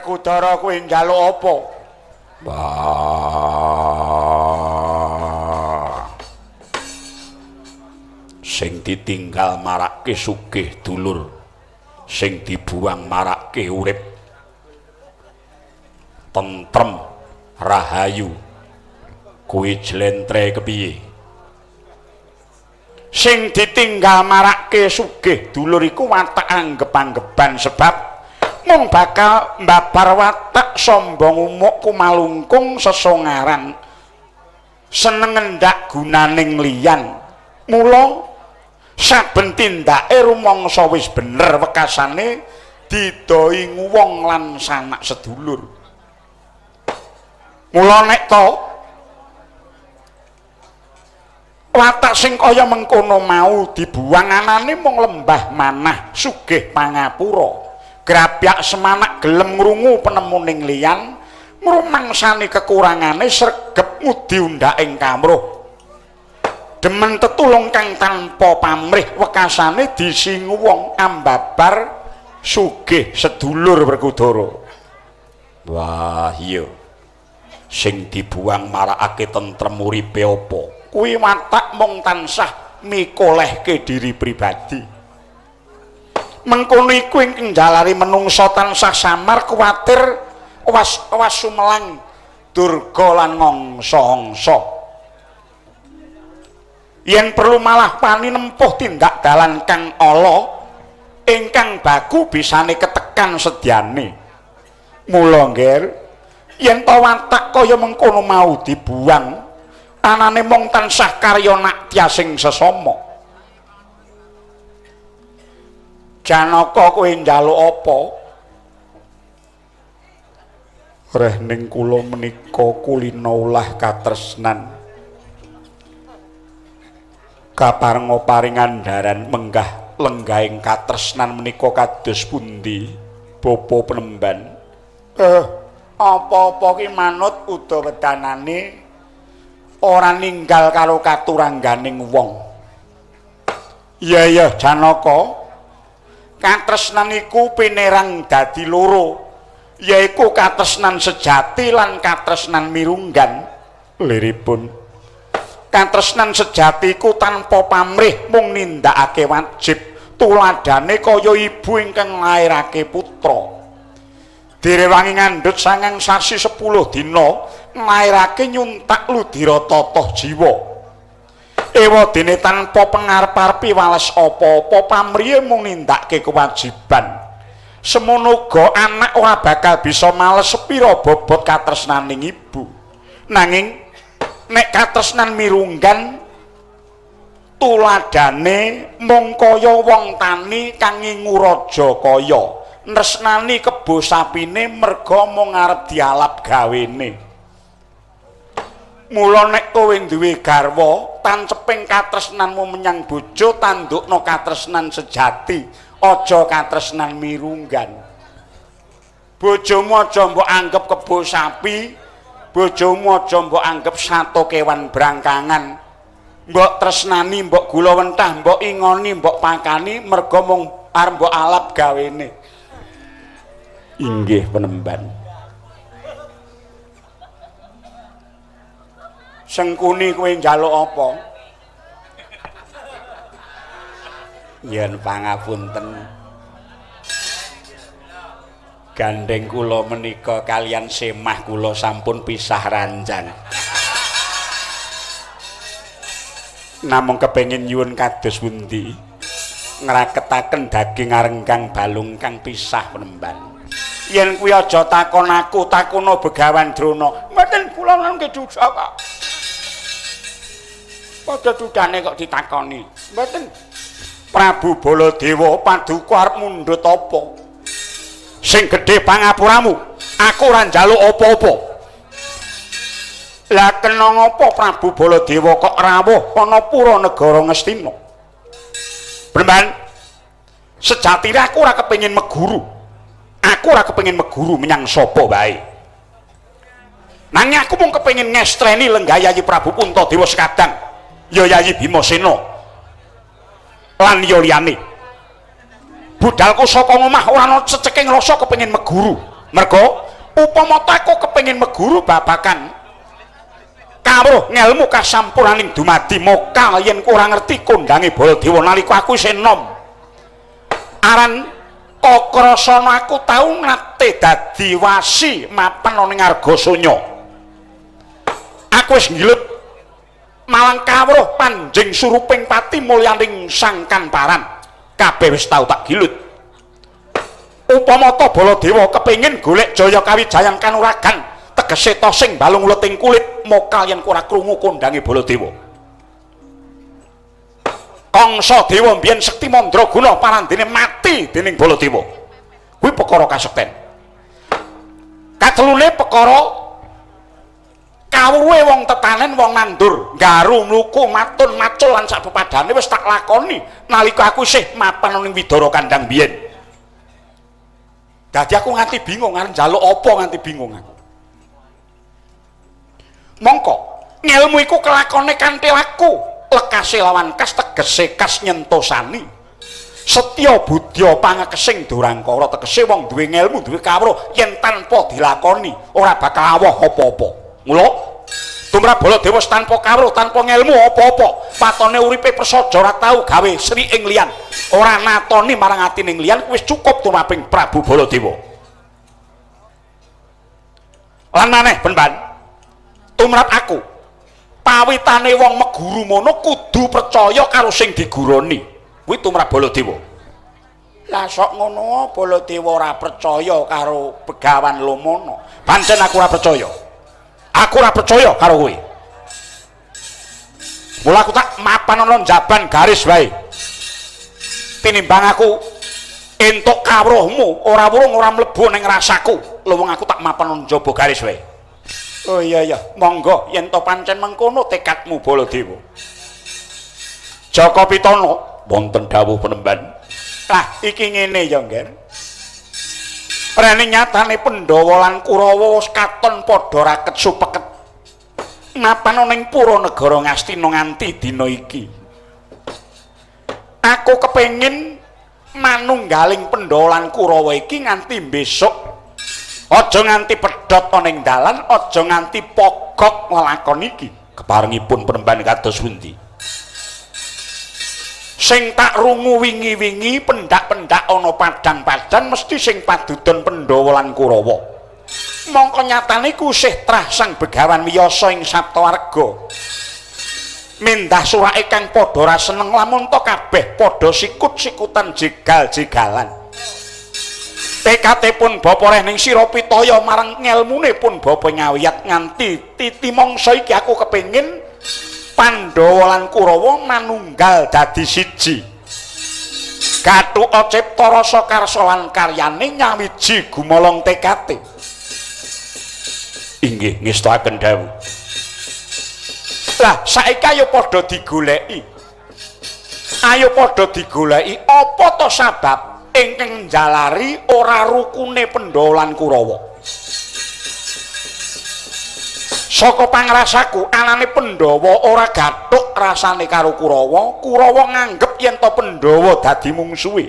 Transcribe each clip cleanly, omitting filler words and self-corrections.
Werkudara kowe njaluk apa? Sing ditinggal marake sugih dulur, sing dibuang marake urip, tentrem rahayu, kuwi jlentre kepiye? Sing ditinggal marake sugih dulur iku watak anggep-anggepan sebab mung bakal mbabar watak sombong umuk kumalungkung sesongaran seneng ngendak gunaning liyan. Mula saben tindake rumangsa wis bener wekasane didoi wong lan sanak sedulur. Mula nek to watak sing kaya mengkono mau dibuang anane mung lembah manah sugih pangapura. Grabyak semanak gelem ngrungu penemuning liyan ngrumangsani kekurangane sregep ngudi undhaking kamruh. Demen tetulung kang tanpa pamrih wekasane disingu wong ambabar sugih sedulur Werkudara. Wah iya, sing dibuang marakake tentrem uripe apa? Kuwi watak mung tansah mikolehke diri pribadi. Mengkono iku ing jalari menungsa tansah samar kuwatir was sumelang durga lan ngongso-ongso. Yen perlu malah pani nempuh tindak dalan kang ala ingkang baku bisane ketekan sedyane. Mula nggih yen to watak kaya mengkono mau dibuang anane mung tansah karya naktya sing sesama. Janaka kowe njaluk apa? Reh ning kula menika kulina ulah katresnan. Kaparenga paringan daran menggah lenggahing katresnan menika kados pundi Bapa Penemban? Apa-apa ki manut udawedanane ora ninggal karo katurangganing wong. Iya Janaka. Katresnan iku pinerang dadi loro, yaiku katresnan sejati lan katresnan mirunggan. Liripun katresnan sejati iku tanpa pamrih mung nindakake wajib, tuladhane kaya ibu ingkang nglairake putra. Direwangi ngandhut 9 sasi 10 dina nglairake nyuntak ludira tatah jiwa. Ewadene tanpa pangarep-arep piwales apa-apa pamrihe mung nindakake kewajiban. Semono uga anak ora bakal bisa males sepira bobot katresnaning ibu. Nanging nek katresnan mirunggan tuladhane mung kaya wong tani kang ngingu raja kaya nresnani kebo sapine merga mung arep dialap gawene. Mula nek kowe duwe garwa tanceping katresnanmu menyang bojo tandukna katresnan sejati, aja katresnan mirunggan. Bojomu aja mbok anggap kebo sapi, bojomu aja mbok anggap sato kewan brangkangan. Mbok tresnani, mbok gula wentah, mbok ingoni, mbok pakani merga mung arep mbok alap gawene. Inggih Penemban. Sengkuni kowe njaluk apa? Yen pangapunten. Gandeng kula menika kalian semah kula sampun pisah ranjang. Namung kepengin nyuwun kados pundi? Ngraketaken daging arenggang balung kang pisah Penemban. Yen kuwi aja takon aku, takono Begawan Drona. Mboten kula nangke duda kok. Padha dudane kok ditakoni. Mboten. Prabu Baladewa paduka arep mundhut apa? Sing gedhe pangapuramu, aku ora njaluk apa-apa. Lah kena ngopo Prabu Baladewa kok rawuh ana pura negara Ngastina? Penemban, sejatine aku ora kepengin meguru. Aku ora kepengin meguru menyang sapa wae. Nanging aku mung kepengin ngestreni lenggayayi Prabu Puntadewa sekadang. Ya Yayi Bimasena lan ya liyane. Budalku saka omah ora ana ceceking rasa kepengin meguru. Mergo upama aku kepengin meguru babakan kawruh ngelmu kasampuraning dumadi mokal yen ora ngerti kondange Baladewa nalika aku isih enom. Aran Kakrasana aku tau nate dadi wasi mapan ana ning Argasanya. Aku wis ngilut malang kawruh panjing suruping pati mulyaning Sang Kanparan. Kabeh wis tau tak gilut. Upama ta Baladewa kepengin golek jaya kawijayan kanuragan, tegese to sing balung uleting kulit mokal yen ora krungu kondange Baladewa. Kangsa dewa mbiyen Sekti Mandraguna parandene mati dening Baladewa. Kuwi perkara kasekten. Katelune perkara kawruhe wong tetanen wong nandur, garu mluku matun macul lan sak pepadane wis tak lakoni nalika aku isih mapan ning Widara Kandang biyen. Dadi aku nganti bingung arep njaluk apa nganti bingung aku. Mongko ngelmu iku kelakone kanthi laku, lekase lawan kas tegese kas nyentosani. Setya budya pangekesing durangkara tegese wong duwe ngelmu duwe kawruh yen tanpa dilakoni ora bakal awoh apa-apa. Mula tumrap Baladewa tanpa kawruh tanpa ngelmu apa-apa, patone uripe prasaja ora tau gawe sri ing liyan, ora natoni marang atine liyan, wis cukup tumraping Prabu Baladewa. Lan maneh ben-ban tumrap aku pawitane wong meguru mono kudu percaya karo sing diguroni. Kuwi tumrap Baladewa. Lah sok ngono Baladewa ora percaya karo Begawan Lomono. Pancen aku ora percaya. Aku ora percaya karo kowe. Mula aku tak mapan ana njaban garis wae. Tinimbang aku entuk kawruhmu ora wurung ora mlebu ning rasaku. Luwung aku tak mapan ana njaba garis wae. Oh iya, monggo yen to pancen mengkono tekadmu Baladewa. Jaka Pitana wonten dawuh penemban. Lah iki ngene ya, Ngger. Rene nyatane Pandhawa lan Kurawa wis katon padha raket supeket. Mapan ning pura negara Ngastina nganti dina iki. Aku kepengin manunggaling Pandhawa lan Kurawa iki nganti besok. Aja nganti pedhot ana ing dalan, aja nganti pogok nglakon iki. Keparengipun penemban kados pundi? Sing tak rungu wingi-wingi pendak-pendak ana padang-padang mesti sing padudon Pandhawa lan Kurawa. Mongko nyatane ku isih trah Sang Begawan Wiyasa ing Saptawarga. Mendah surake kang padha ora seneng lamun to kabeh padha sikut-sikutan jegal-jegalan. Tekatipun Bapa reh ning sira pitaya marang ngelmune pun Bapa nyawiyat nganti titi mangsa iki aku kepengin Pandhawa lan Kurawa manunggal dadi siji. Gathuka cipta rasa karsa lan karyane nyawiji gumolong tekate. Inggih ngestakaken dawuh. Lah saiki ayo padha digoleki. Ayo padha digoleki apa to sabab ingkang njalari ora rukune Pandhawa lan Kurawa. Saka pangrasaku anane Pandhawa ora gathuk rasane karo Kurawa. Kurawa nganggep yen to Pandhawa dadi mungsuhe.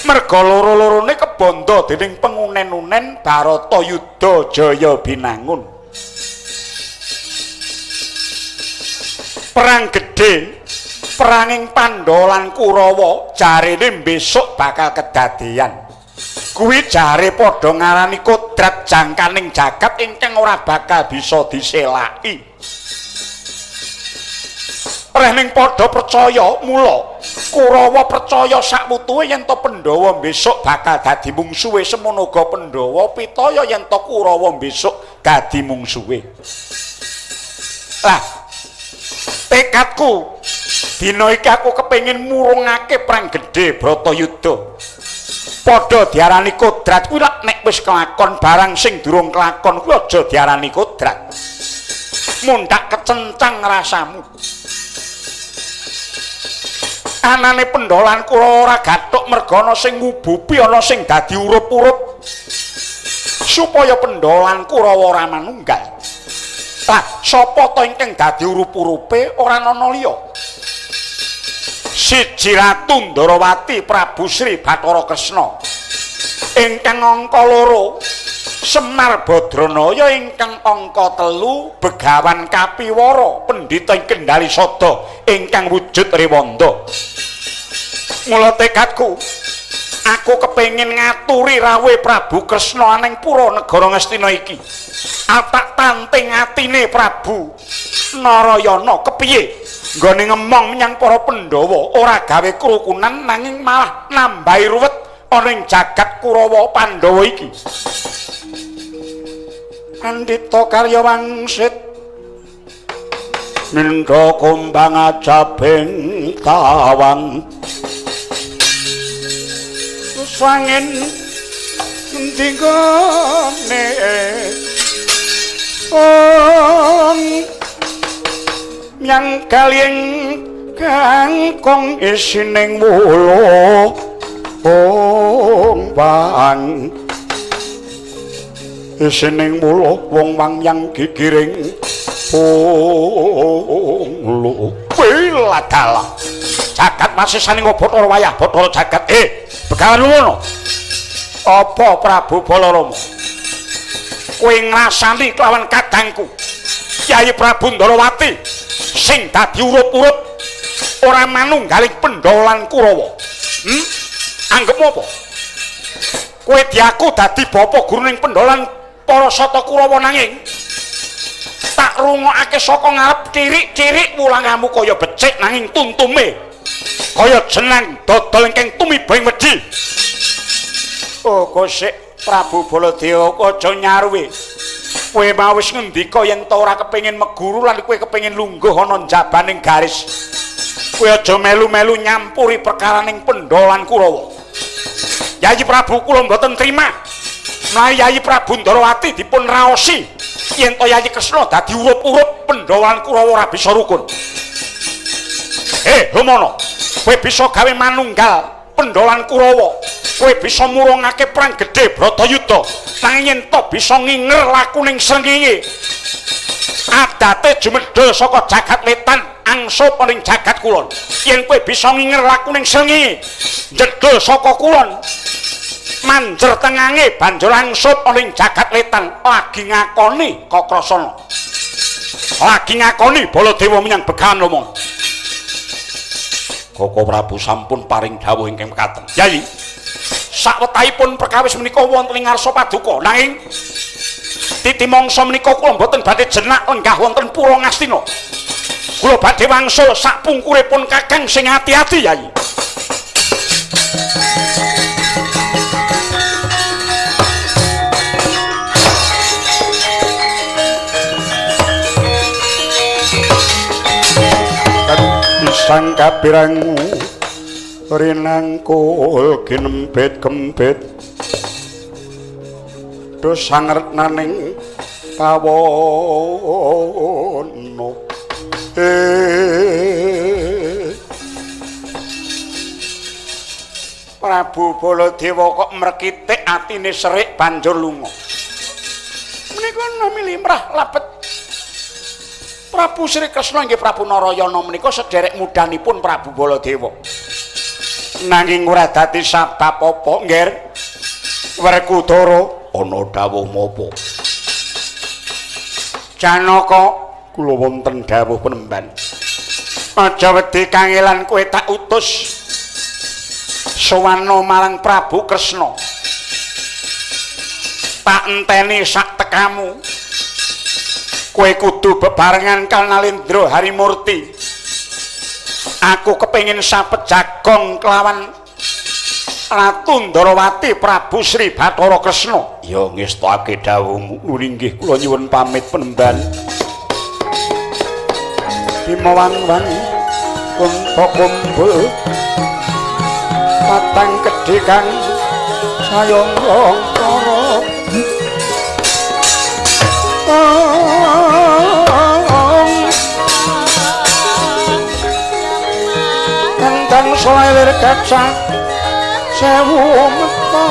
Merga loro-lorone kebondo dening pengunen-unen Baratayuda Jaya binangun. Perang gedhe, peranging Pandhawa lan Kurawa jarene besok bakal kedadeyan. Kuwi jare padha ngarani kodrat jangkaning jagat ingkang ora bakal bisa diselaki. Rehning padha percaya mula Kurawa percaya sakmutuhe yen to Pandhawa besok bakal dadi mungsuhe, semono uga Pandhawa pitaya yen to Kurawa besok dadi mungsuhe. Lah tekadku dina iki aku kepengin murungake perang gedhe Bratayuda. Padha diarani kodrat kuwi nek wis kelakon, barang sing durung kelakon kuwi aja diarani kodrat. Mundhak kecencang rasamu. Anane Pandhawa lan Kurawa ora gathuk merga ana sing ngububi, ana sing dadi urup-urup. Supaya Pandhawa lan Kurawa ora manunggal. Lah, sapa to ingkang dadi urup-urupe ora ana liya. Siji Ratu Ndarawati Prabu Sri Bathara Kresna. ingkang angka 2 Semar Badranaya ingkang angka 3 Begawan Kapiwara pendhita ing Kendali Sada ingkang wujud Rewanda. Mula tekadku aku kepengin ngaturi rawuhe Prabu Kresna aning pura negara Ngastina iki. Atak tanting atine Prabu Narayana kepiye nggone ngemong menyang para Pandhawa ora gawe kerukunan nanging malah nambahi ruwet ana ing jagat Kurawa Pandhawa iki. Andita karya wangsit mindha kumbang ajabing tawang sangin ndingane yang kaleng kangkong isining wulo bang isining wulo wong wang yang gigiring lu wila dalah jagat masih saning Bathara wayah Bathara jagat Begawan ngono apa Prabu Balarama kowe ngrasani kelawan kadangku Kyai Prabu Ndarawati sing dadi urup-urup ora manunggaling Pandhawa Kurawa. Anggep apa? Kowe diaku dadi bapa guruning Pandhawa para Sata Kurawa nanging tak rungokake saka ngarep cirik-cirik wulangamu kaya becik nanging tuntume kaya jeneng dodol ingkang tumiba ing wedi. Oh kosek Prabu Baladewa aja nyaruwe. Kowe mau wis ngendika yen ta ora kepengin meguru lan kowe kepengin lungguh ana jabaning garis. Kowe aja melu-melu nyampuri perkaraning Pandhawa Kurawa. Yayi Prabu kula mboten trima. Menawi Yayi Prabu Ndarawati dipun raosi yen to Yayi Kresna dadi urup-urup Pandhawa Kurawa ora bisa rukun. Lumono, kowe bisa gawe manunggal Pandhawa Kurawa. Kowe bisa murungake perang gedhe Bratayuda. Nanging yen to bisa nginger lakuning srengenge. Adate jumedhel saka jagat wetan angsup ning jagat kulon. Yen kowe bisa nginger lakuning srengenge, jedhel saka kulon. Manjer tengange banjur angsup ning jagat wetan lagi ngakoni Kakrasana. Lagi ngakoni Baladewa menyang Begawan Lomo. Koko Prabu sampun paring dawuh ingkang mekaten. Yayi, sawetahipun perkawis menika wonten ing ngarsa paduka, nanging titi mangsa menika kula mboten badhe jenak lenggah wonten Pura Ngastina. Kula badhe wangsul sak pungkuripun Kakang sing ati-ati, Yayi. Sang kapirangu rinangkul kinempit kempit do sangretnaning pawono Prabu Baladewa kok mrekitik atine serik banjur lunga. Menika nami limrah labet Prabu Sri Kresna inggih Prabu Narayana menika sederek mudanipun Prabu Baladewa. Nanging ora dadi sabab apa, Nggih. Werkudara ana dawuh mapa? Janaka kula wonten dawuh penemban. Aja wedi kangelan kowe tak utus sowana marang Prabu Kresna. Tak enteni sak tekamu. Kowe kudu bebarengan karo Nalendra Harimurti. Aku kepengin sapet jagong kelawan Ratu Ndarawati Prabu Sri Bathara Kresna. Ya ngestake dawuhmu nuringgih kula nyuwun pamit penemban. Himawan-wan kunta kumpul patang gedhe kang sayang para Kandang selewer kaca sewu meta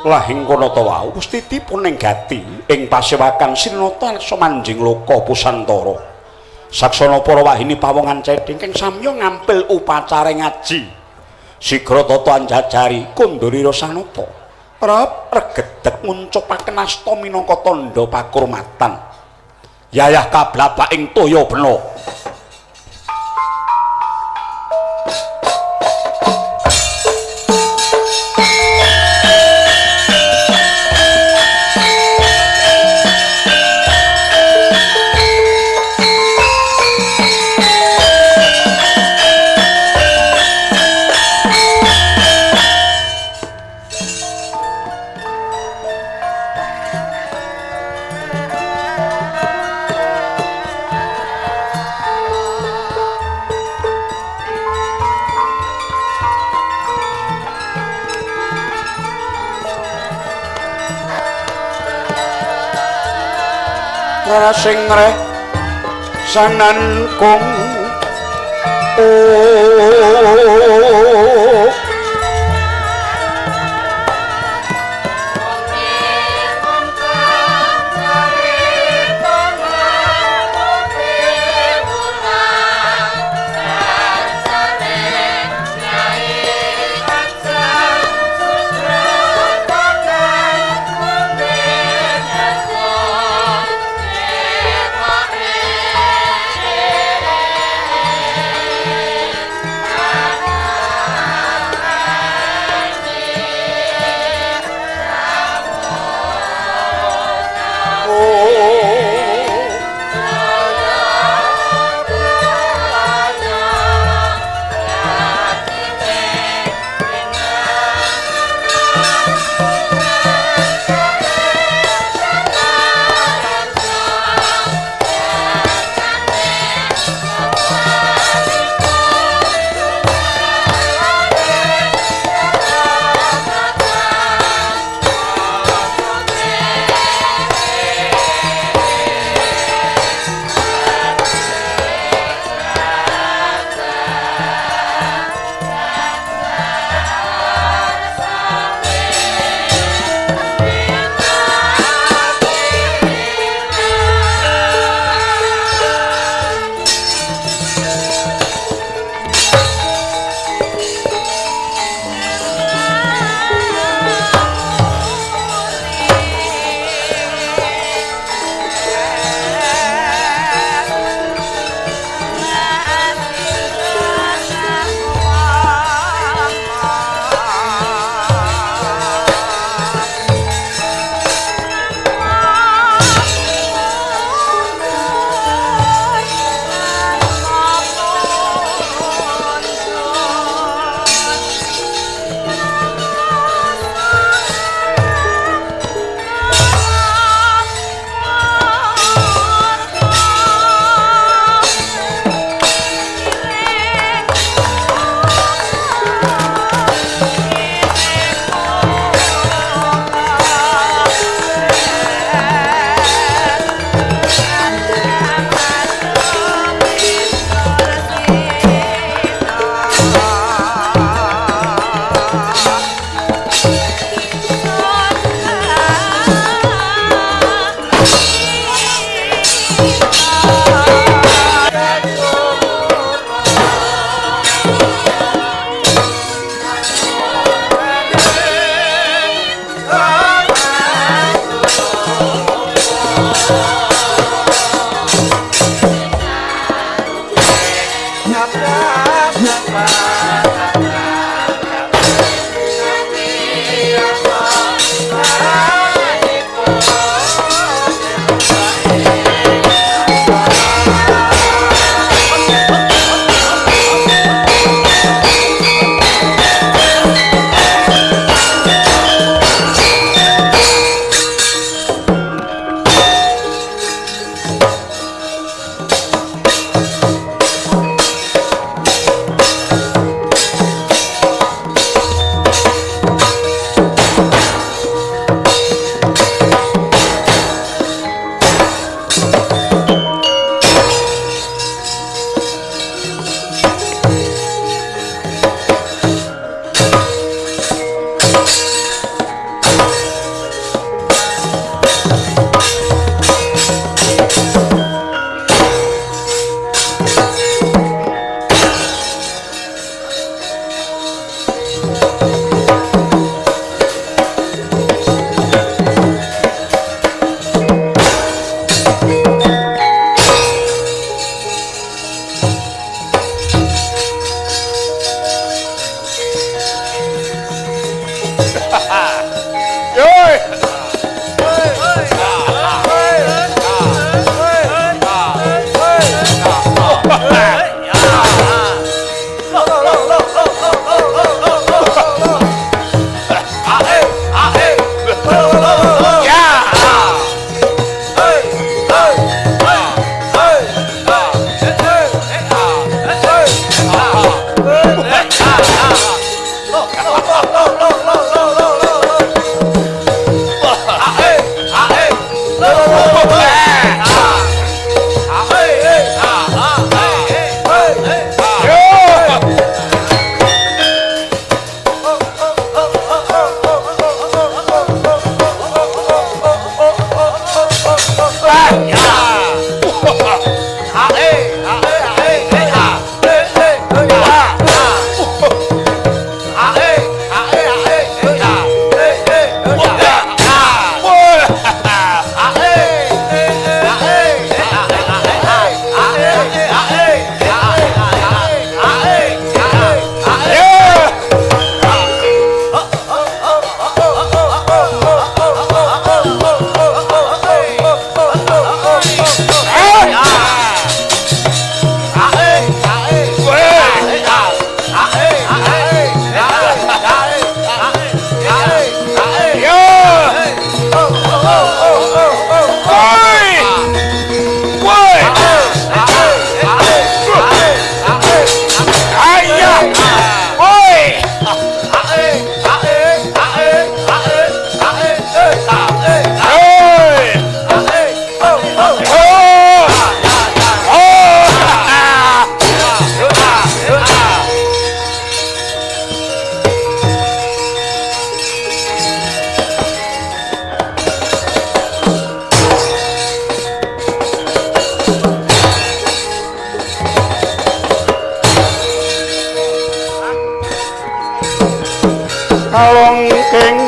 Lah ing kono ta wau Gustitipun nenggati ing pasewakan Sinata Samanjing Loka Pusantara. Saksana para wahini pawongan cedhing kang samya ngampil upacara ngaji. Sigra tata anjajari Kundurira Sanata. Rep regedeg nguncupaken asta minangka tandha pakurmatan. Yayah kablabak ing toya bena. Sing reh sanangkung Yoi. Kalongking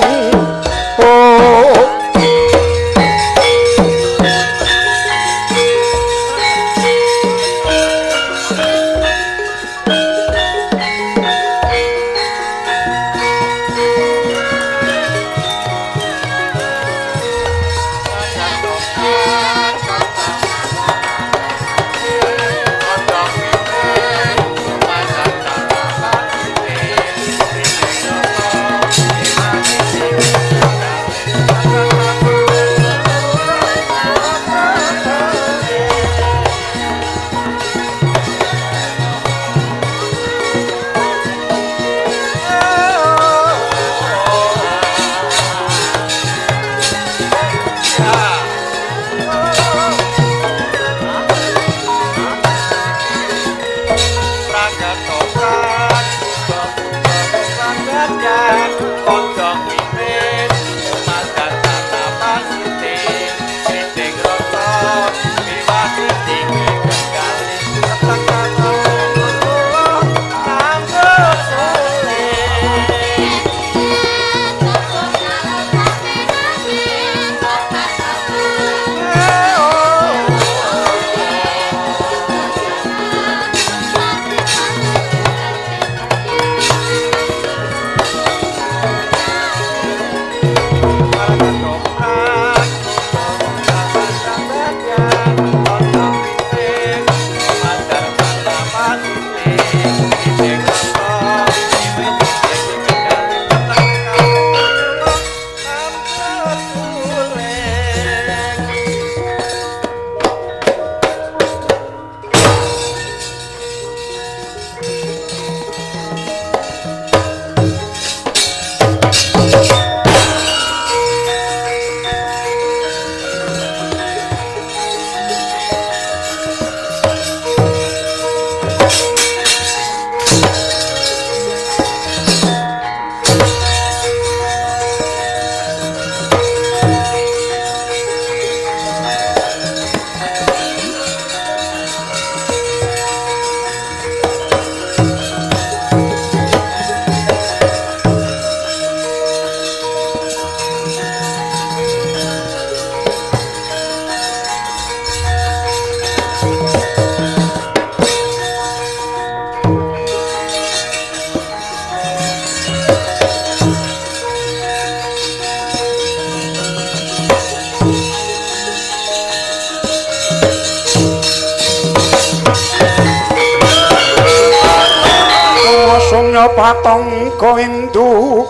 patong koindu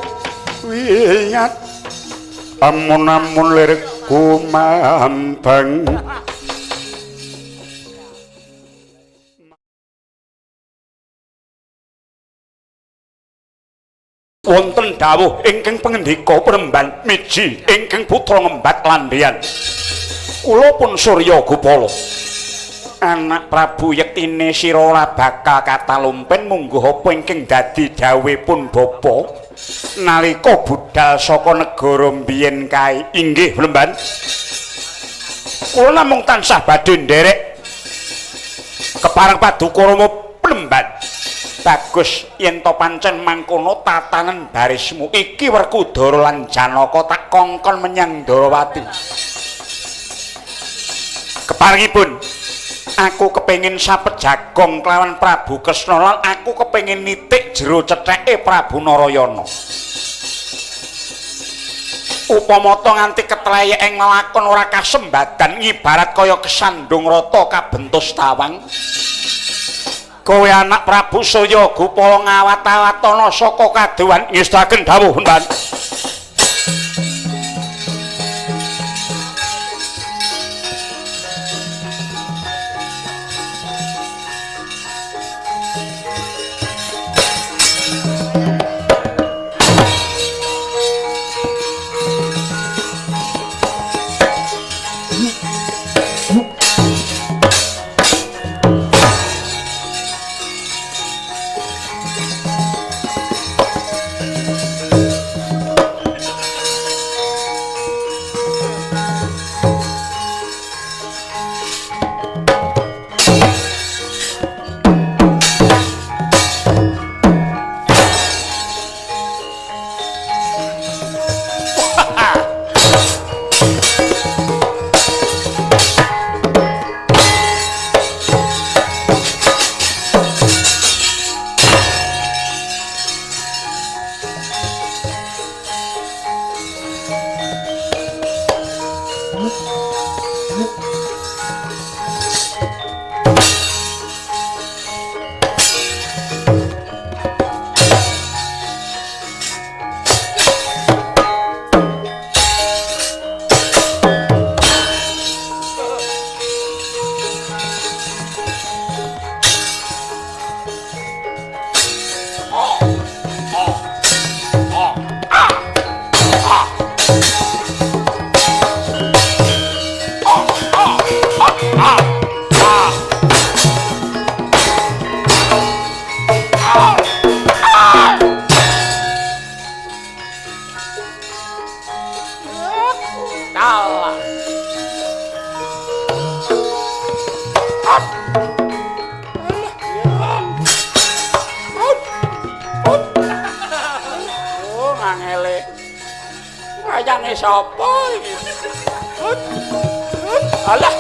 wiyat amun-amun lirku mambang wonten dawuh ingkang pangendika Premban miji ingkang putra ngembat landheyan kula pun Surya Gupala anak Prabu yektine sira ora bakal katalumpen mungguh apa ingkang dadi dawuhipun bapa nalika budal saka negara mbiyen kae inggih Premban kula namung tansah badhe nderek kepareng Paduka Rama Premban bagus yen to pancen mangkono tatanen barismu iki Werkudara lan Janaka tak kongkon menyang Darawati keparengipun aku kepengin sapet jagong kelawan Prabu Kresna lan aku kepengin nitik jero cetheke Prabu Narayana upama to nganti ketleyeken nglakon ora kasembadan ngibarat kaya kesandung rata kabentus tawang kowe anak Prabu Surya Gupala ngawat-awatana saka kadewan ngestaken dawuh Mbak wayane sapa iki alah